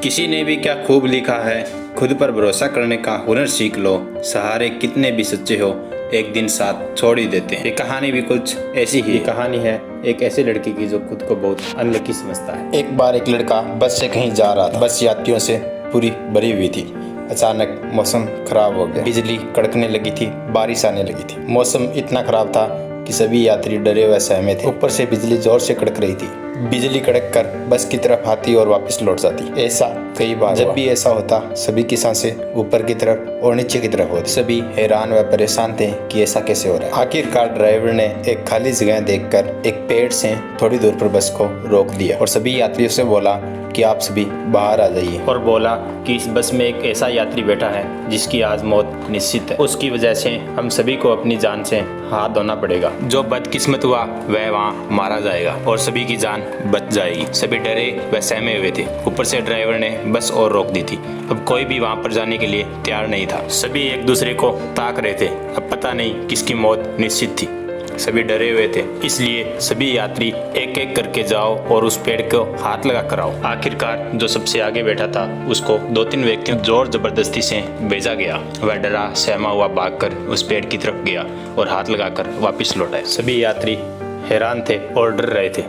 किसी ने भी क्या खूब लिखा है, खुद पर भरोसा करने का हुनर सीख लो। सहारे कितने भी सच्चे हो, एक दिन साथ छोड़ ही देते हैं। ये कहानी भी कुछ ऐसी ही कहानी है एक ऐसे लड़के की जो खुद को बहुत अनलकी समझता है। एक बार एक लड़का बस से कहीं जा रहा था। बस यात्रियों से पूरी भरी हुई थी। अचानक मौसम खराब हो गया। बिजली कड़कने लगी थी, बारिश आने लगी थी। मौसम इतना खराब था कि सभी यात्री डरे व सहमे थे। ऊपर से बिजली जोर से कड़क रही थी। बिजली कड़क कर बस की तरफ आती और वापस लौट जाती। ऐसा कई बार। जब भी ऐसा होता, सभी की सांसें ऊपर की तरफ और नीचे की तरफ होती। सभी हैरान व परेशान थे कि ऐसा कैसे हो रहा है। आखिरकार ड्राइवर ने एक खाली जगह देखकर एक पेड़ से थोड़ी दूर पर बस को रोक दिया और सभी यात्रियों से बोला कि आप सभी बाहर आ जाइए। और बोला कि इस बस में एक ऐसा यात्री बैठा है जिसकी आज मौत निश्चित है। उसकी वजह से हम सभी को अपनी जान से हाथ धोना पड़ेगा। जो बदकिस्मत हुआ वह वहाँ मारा जाएगा और सभी की जान बच जाएगी। सभी डरे व सहमे हुए थे। ऊपर से ड्राइवर ने बस और रोक दी थी। अब कोई भी वहाँ पर जाने के लिए तैयार नहीं था। सभी एक दूसरे को ताक रहे थे। अब पता नहीं किसकी मौत निश्चित थी। सभी डरे हुए थे, इसलिए सभी यात्री एक एक करके जाओ और उस पेड़ को हाथ लगा कर आओ। आखिरकार जो सबसे आगे बैठा था उसको 2-3 व्यक्तियों जोर जबरदस्ती से भेजा गया। वह डरा सहमा हुआ भागकर उस पेड़ की तरफ गया और हाथ लगाकर वापस लौट आए। सभी यात्री हैरान थे और डर रहे थे,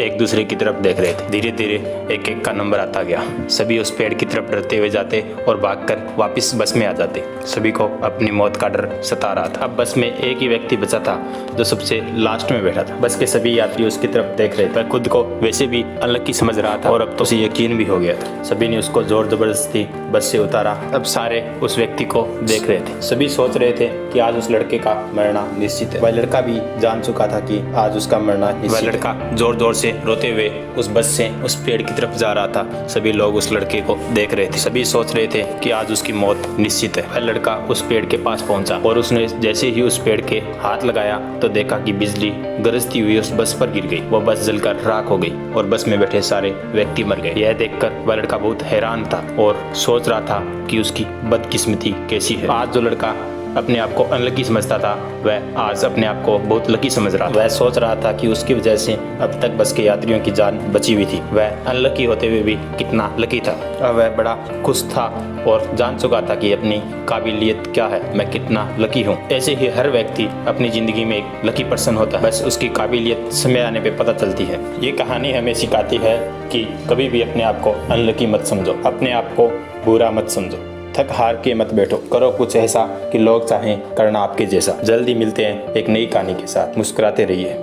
एक दूसरे की तरफ देख रहे थे। धीरे धीरे एक एक का नंबर आता गया। सभी उस पेड़ की तरफ डरते हुए जाते और भागकर वापस बस में आ जाते। सभी को अपनी मौत का डर सता रहा था। अब बस में एक ही व्यक्ति बचा था जो सबसे लास्ट में बैठा था। बस के सभी यात्री उसकी तरफ देख रहे थे। खुद को वैसे भी अनलकी समझ रहा था और अब तो उसे यकीन भी हो गया था। सभी ने उसको जोर जबरदस्ती बस से उतारा। अब सारे उस व्यक्ति को देख रहे थे। सभी सोच रहे थे कि आज उस लड़के का मरना निश्चित है। वह लड़का भी जान चुका था कि आज उसका मरना निश्चित है। वह लड़का जोर जोर से रोते हुए उस बस से उस पेड़ की तरफ जा रहा था। सभी लोग उस लड़के को देख रहे थे। सभी सोच रहे थे कि आज उसकी मौत निश्चित है। वह लड़का उस पेड़ के पास पहुंचा और उसने जैसे ही उस पेड़ के हाथ लगाया तो देखा कि बिजली गरजती हुई उस बस पर गिर गई। वो बस जलकर राख हो गई और बस में बैठे सारे व्यक्ति मर गए। यह देखकर वह लड़का बहुत हैरान था और सोच रहा था कि उसकी बदकिस्मती कैसी है। आज जो लड़का अपने आप को अनलकी समझता था वह आज अपने आप को बहुत लकी समझ रहा था। वह सोच रहा था कि उसकी वजह से अब तक बस के यात्रियों की जान बची हुई थी। वह अनलकी होते हुए भी कितना लकी था। अब वह बड़ा खुश था और जान चुका था कि अपनी काबिलियत क्या है, मैं कितना लकी हूँ। ऐसे ही हर व्यक्ति अपनी जिंदगी में एक लकी पर्सन होता है, बस उसकी काबिलियत समय आने पे पता चलती है। ये कहानी हमें सिखाती है कि कभी भी अपने आप को अनलकी मत समझो, अपने आप को बुरा मत समझो। थक हार के मत बैठो, करो कुछ ऐसा कि लोग चाहें करना आपके जैसा। जल्दी मिलते हैं एक नई कहानी के साथ। मुस्कुराते रहिए।